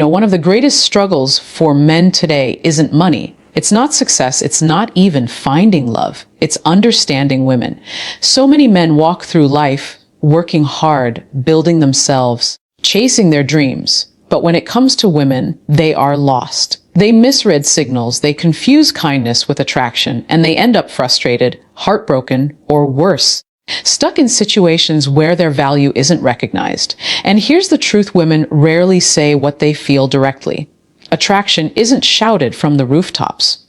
One of the greatest struggles for men today isn't money. It's not success. It's not even finding love. It's understanding women. So many men walk through life working hard, building themselves, chasing their dreams. But when it comes to women, they are lost. They misread signals, they confuse kindness with attraction, and they end up frustrated, heartbroken, or worse, stuck in situations where their value isn't recognized. And here's the truth: women rarely say what they feel directly. Attraction isn't shouted from the rooftops.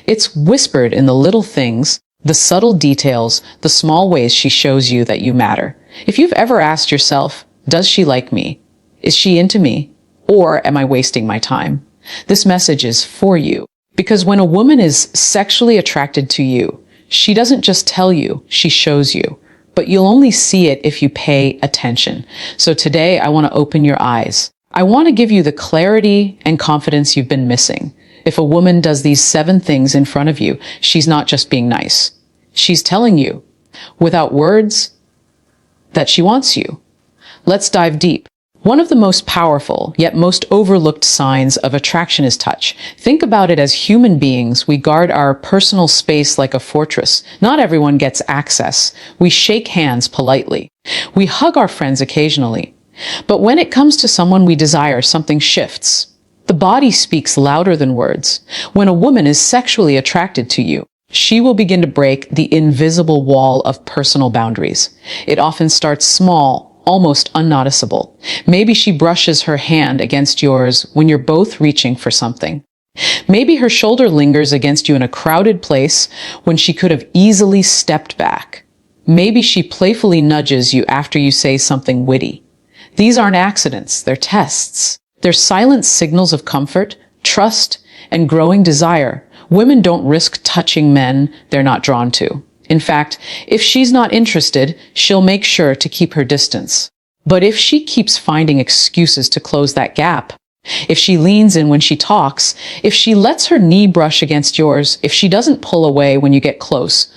It's whispered in the little things, the subtle details, the small ways she shows you that you matter. If you've ever asked yourself, does she like me? Is she into me? Or am I wasting my time? This message is for you. Because when a woman is sexually attracted to you, she doesn't just tell you, she shows you. But you'll only see it if you pay attention. So today, I want to open your eyes. I want to give you the clarity and confidence you've been missing. If a woman does these 7 things in front of you, she's not just being nice. She's telling you, without words, that she wants you. Let's dive deep. One of the most powerful, yet most overlooked signs of attraction is touch. Think about it as human beings. We guard our personal space like a fortress. Not everyone gets access. We shake hands politely. We hug our friends occasionally. But when it comes to someone we desire, something shifts. The body speaks louder than words. When a woman is sexually attracted to you, she will begin to break the invisible wall of personal boundaries. It often starts small, almost unnoticeable. Maybe she brushes her hand against yours when you're both reaching for something. Maybe her shoulder lingers against you in a crowded place when she could have easily stepped back. Maybe she playfully nudges you after you say something witty. These aren't accidents, they're tests. They're silent signals of comfort, trust, and growing desire. Women don't risk touching men they're not drawn to. In fact, if she's not interested, she'll make sure to keep her distance. But if she keeps finding excuses to close that gap, if she leans in when she talks, if she lets her knee brush against yours, if she doesn't pull away when you get close,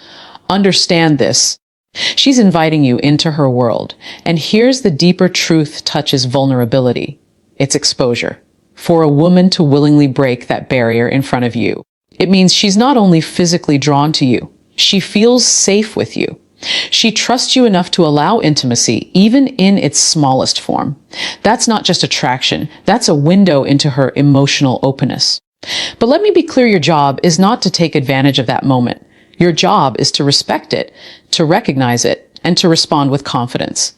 understand this. She's inviting you into her world. And here's the deeper truth: touch is vulnerability. It's exposure. For a woman to willingly break that barrier in front of you, it means she's not only physically drawn to you, she feels safe with you. She trusts you enough to allow intimacy, even in its smallest form. That's not just attraction, that's a window into her emotional openness. But let me be clear, your job is not to take advantage of that moment. Your job is to respect it, to recognize it, and to respond with confidence.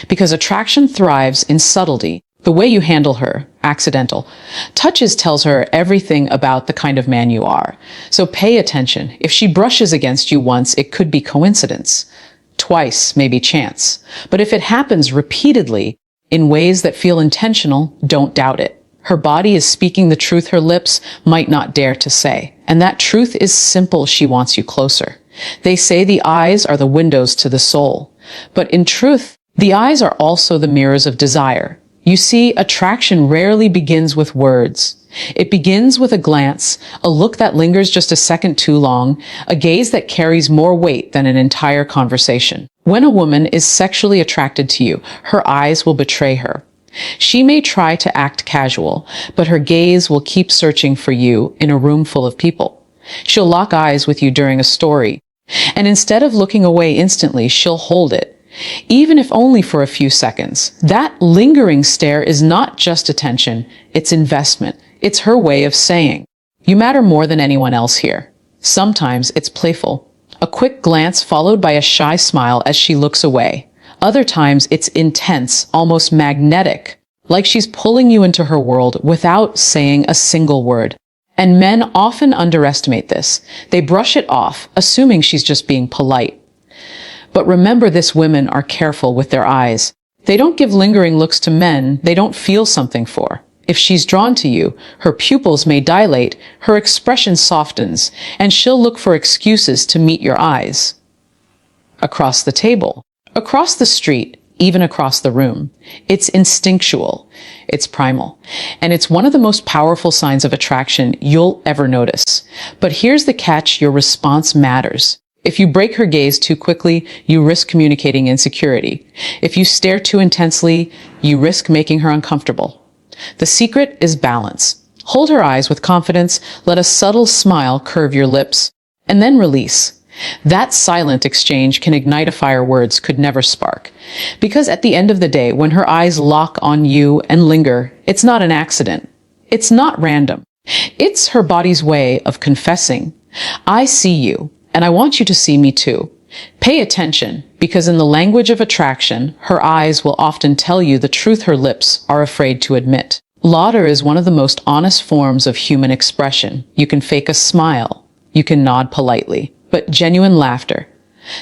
Because attraction thrives in subtlety. The way you handle her, accidental. Touches tells her everything about the kind of man you are. So pay attention. If she brushes against you once, it could be coincidence. Twice, maybe chance. But if it happens repeatedly, in ways that feel intentional, don't doubt it. Her body is speaking the truth her lips might not dare to say. And that truth is simple: she wants you closer. They say the eyes are the windows to the soul. But in truth, the eyes are also the mirrors of desire. You see, attraction rarely begins with words. It begins with a glance, a look that lingers just a second too long, a gaze that carries more weight than an entire conversation. When a woman is sexually attracted to you, her eyes will betray her. She may try to act casual, but her gaze will keep searching for you in a room full of people. She'll lock eyes with you during a story, and instead of looking away instantly, she'll hold it. Even if only for a few seconds. That lingering stare is not just attention, it's investment. It's her way of saying, you matter more than anyone else here. Sometimes it's playful, a quick glance followed by a shy smile as she looks away. Other times it's intense, almost magnetic, like she's pulling you into her world without saying a single word. And men often underestimate this. They brush it off, assuming she's just being polite. But remember this: women are careful with their eyes. They don't give lingering looks to men they don't feel something for. If she's drawn to you, her pupils may dilate, her expression softens, and she'll look for excuses to meet your eyes. Across the table, across the street, even across the room. It's instinctual. It's primal. And it's one of the most powerful signs of attraction you'll ever notice. But here's the catch: your response matters. If you break her gaze too quickly, you risk communicating insecurity. If you stare too intensely, you risk making her uncomfortable. The secret is balance. Hold her eyes with confidence, let a subtle smile curve your lips, and then release. That silent exchange can ignite a fire words could never spark. Because at the end of the day, when her eyes lock on you and linger, it's not an accident. It's not random. It's her body's way of confessing, I see you, and I want you to see me too. Pay attention, because in the language of attraction, her eyes will often tell you the truth her lips are afraid to admit. Laughter is one of the most honest forms of human expression. You can fake a smile, you can nod politely, but genuine laughter,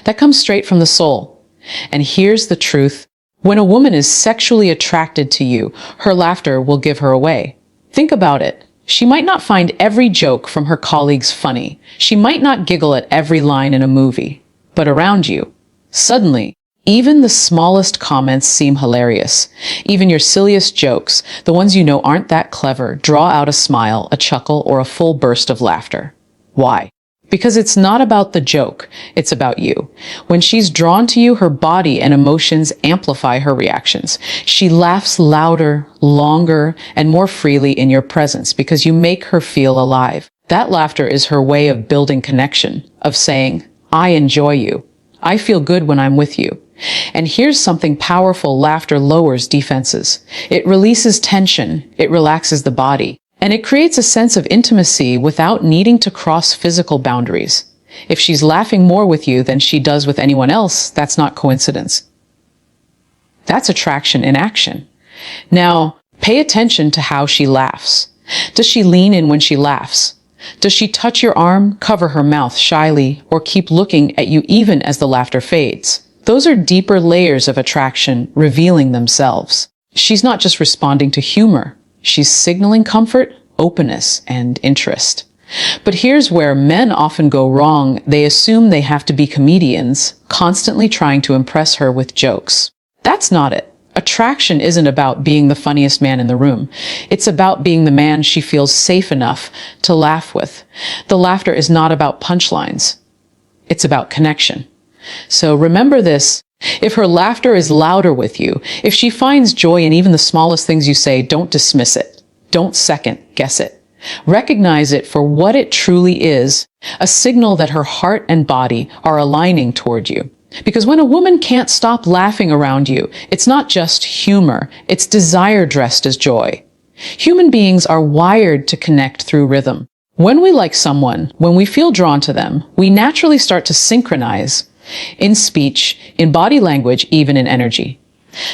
that comes straight from the soul. And here's the truth. When a woman is sexually attracted to you, her laughter will give her away. Think about it. She might not find every joke from her colleagues funny. She might not giggle at every line in a movie. But around you, suddenly, even the smallest comments seem hilarious. Even your silliest jokes, the ones you know aren't that clever, draw out a smile, a chuckle, or a full burst of laughter. Why? Because it's not about the joke, it's about you. When she's drawn to you, her body and emotions amplify her reactions. She laughs louder, longer, and more freely in your presence because you make her feel alive. That laughter is her way of building connection, of saying, I enjoy you. I feel good when I'm with you. And here's something powerful. Laughter lowers defenses. It releases tension. It relaxes the body. And it creates a sense of intimacy without needing to cross physical boundaries. If she's laughing more with you than she does with anyone else, that's not coincidence. That's attraction in action. Now, pay attention to how she laughs. Does she lean in when she laughs? Does she touch your arm, cover her mouth shyly, or keep looking at you even as the laughter fades? Those are deeper layers of attraction revealing themselves. She's not just responding to humor. She's signaling comfort, openness, and interest. But here's where men often go wrong. They assume they have to be comedians, constantly trying to impress her with jokes. That's not it. Attraction isn't about being the funniest man in the room. It's about being the man she feels safe enough to laugh with. The laughter is not about punchlines. It's about connection. So remember this. If her laughter is louder with you, if she finds joy in even the smallest things you say, don't dismiss it. Don't second guess it. Recognize it for what it truly is, a signal that her heart and body are aligning toward you. Because when a woman can't stop laughing around you, it's not just humor, it's desire dressed as joy. Human beings are wired to connect through rhythm. When we like someone, when we feel drawn to them, we naturally start to synchronize in speech, in body language, even in energy.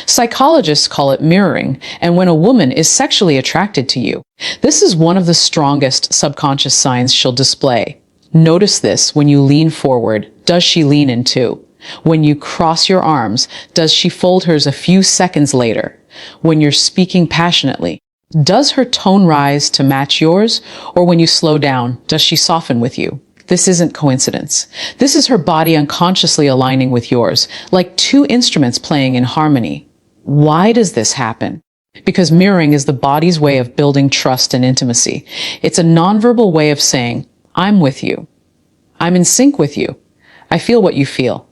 Psychologists call it mirroring, and when a woman is sexually attracted to you, this is one of the strongest subconscious signs she'll display. Notice this when you lean forward. Does she lean in too? When you cross your arms, does she fold hers a few seconds later? When you're speaking passionately, does her tone rise to match yours? Or when you slow down, does she soften with you? This isn't coincidence. This is her body unconsciously aligning with yours, like two instruments playing in harmony. Why does this happen? Because mirroring is the body's way of building trust and intimacy. It's a nonverbal way of saying, I'm with you. I'm in sync with you. I feel what you feel.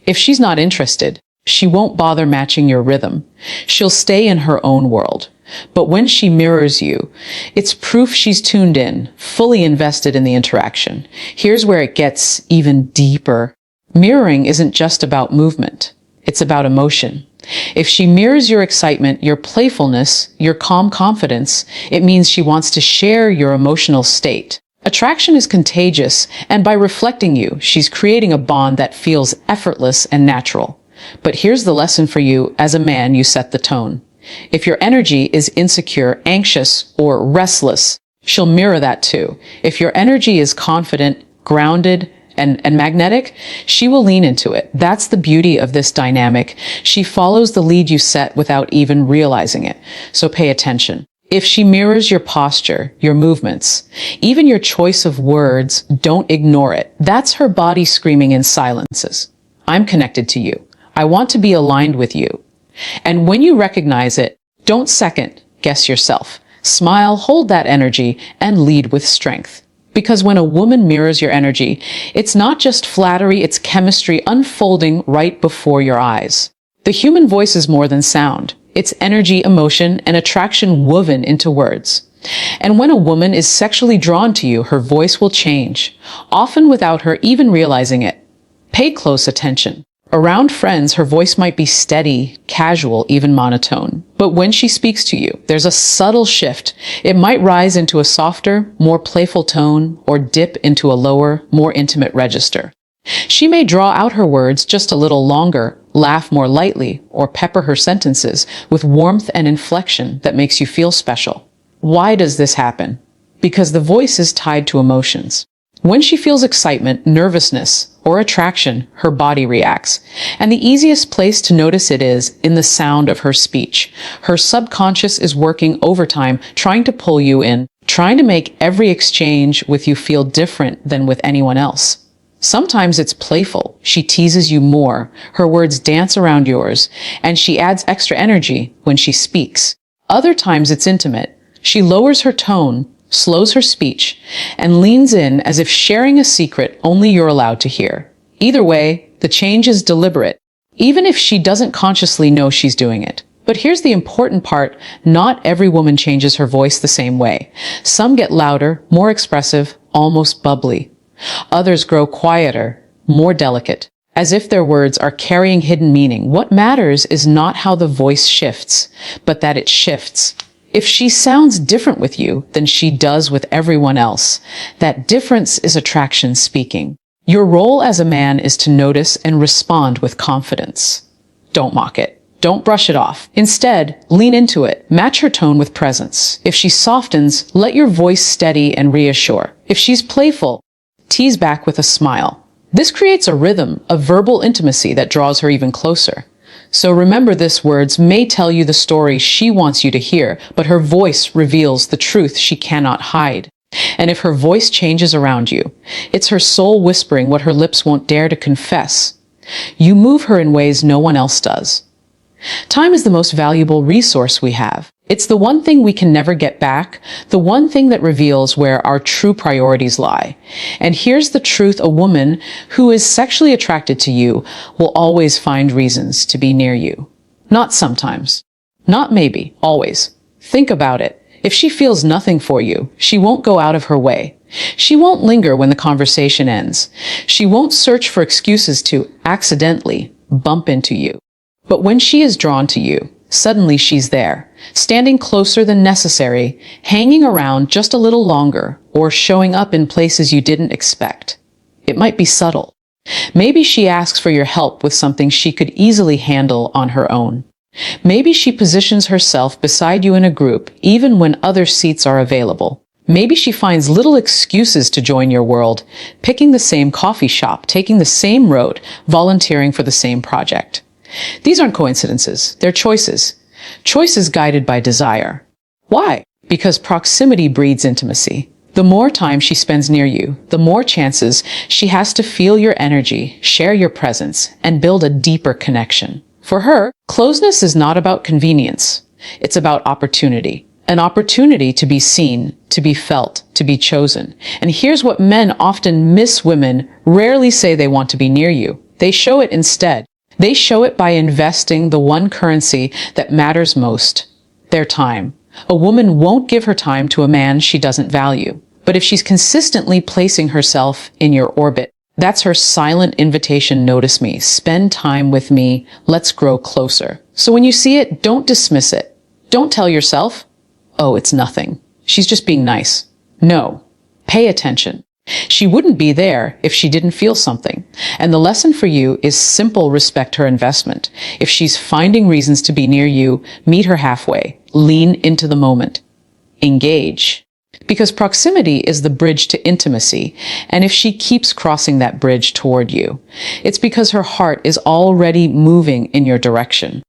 If she's not interested, she won't bother matching your rhythm. She'll stay in her own world. But when she mirrors you, it's proof she's tuned in, fully invested in the interaction. Here's where it gets even deeper. Mirroring isn't just about movement. It's about emotion. If she mirrors your excitement, your playfulness, your calm confidence, it means she wants to share your emotional state. Attraction is contagious, and by reflecting you, she's creating a bond that feels effortless and natural. But here's the lesson for you. As a man, you set the tone. If your energy is insecure, anxious, or restless, she'll mirror that too. If your energy is confident, grounded, and magnetic, she will lean into it. That's the beauty of this dynamic. She follows the lead you set without even realizing it. So pay attention. If she mirrors your posture, your movements, even your choice of words, don't ignore it. That's her body screaming in silences. I'm connected to you. I want to be aligned with you. And when you recognize it, don't second guess yourself. Smile, hold that energy, and lead with strength. Because when a woman mirrors your energy, it's not just flattery, it's chemistry unfolding right before your eyes. The human voice is more than sound. It's energy, emotion, and attraction woven into words. And when a woman is sexually drawn to you, her voice will change, often without her even realizing it. Pay close attention. Around friends, her voice might be steady, casual, even monotone. But when she speaks to you, there's a subtle shift. It might rise into a softer, more playful tone, or dip into a lower, more intimate register. She may draw out her words just a little longer, laugh more lightly, or pepper her sentences with warmth and inflection that makes you feel special. Why does this happen? Because the voice is tied to emotions. When she feels excitement, nervousness, or attraction, her body reacts. And the easiest place to notice it is in the sound of her speech. Her subconscious is working overtime, trying to pull you in, trying to make every exchange with you feel different than with anyone else. Sometimes it's playful. She teases you more. Her words dance around yours, and she adds extra energy when she speaks. Other times it's intimate. She lowers her tone, slows her speech, and leans in as if sharing a secret only you're allowed to hear. Either way, the change is deliberate, even if she doesn't consciously know she's doing it. But here's the important part. Not every woman changes her voice the same way. Some get louder, more expressive, almost bubbly. Others grow quieter, more delicate, as if their words are carrying hidden meaning. What matters is not how the voice shifts, but that it shifts. If she sounds different with you than she does with everyone else, that difference is attraction speaking. Your role as a man is to notice and respond with confidence. Don't mock it. Don't brush it off. Instead, lean into it. Match her tone with presence. If she softens, let your voice steady and reassure. If she's playful, tease back with a smile. This creates a rhythm, a verbal intimacy that draws her even closer. So remember, this words may tell you the story she wants you to hear, but her voice reveals the truth she cannot hide. And if her voice changes around you, it's her soul whispering what her lips won't dare to confess. You move her in ways no one else does. Time is the most valuable resource we have. It's the one thing we can never get back, the one thing that reveals where our true priorities lie. And here's the truth: a woman who is sexually attracted to you will always find reasons to be near you. Not sometimes. Not maybe. Always. Think about it. If she feels nothing for you, she won't go out of her way. She won't linger when the conversation ends. She won't search for excuses to accidentally bump into you. But when she is drawn to you, suddenly she's there, standing closer than necessary, hanging around just a little longer, or showing up in places you didn't expect. It might be subtle. Maybe she asks for your help with something she could easily handle on her own. Maybe she positions herself beside you in a group, even when other seats are available. Maybe she finds little excuses to join your world, picking the same coffee shop, taking the same road, volunteering for the same project. These aren't coincidences. They're choices. Choices guided by desire. Why? Because proximity breeds intimacy. The more time she spends near you, the more chances she has to feel your energy, share your presence, and build a deeper connection. For her, closeness is not about convenience. It's about opportunity. An opportunity to be seen, to be felt, to be chosen. And here's what men often miss: women rarely say they want to be near you. They show it instead. They show it by investing the one currency that matters most: their time. A woman won't give her time to a man she doesn't value. But if she's consistently placing herself in your orbit, that's her silent invitation: notice me, spend time with me, let's grow closer. So when you see it, don't dismiss it. Don't tell yourself, oh, it's nothing. She's just being nice. No, pay attention. She wouldn't be there if she didn't feel something. And the lesson for you is simple: respect her investment. If she's finding reasons to be near you, meet her halfway. Lean into the moment. Engage. Because proximity is the bridge to intimacy. And if she keeps crossing that bridge toward you, it's because her heart is already moving in your direction.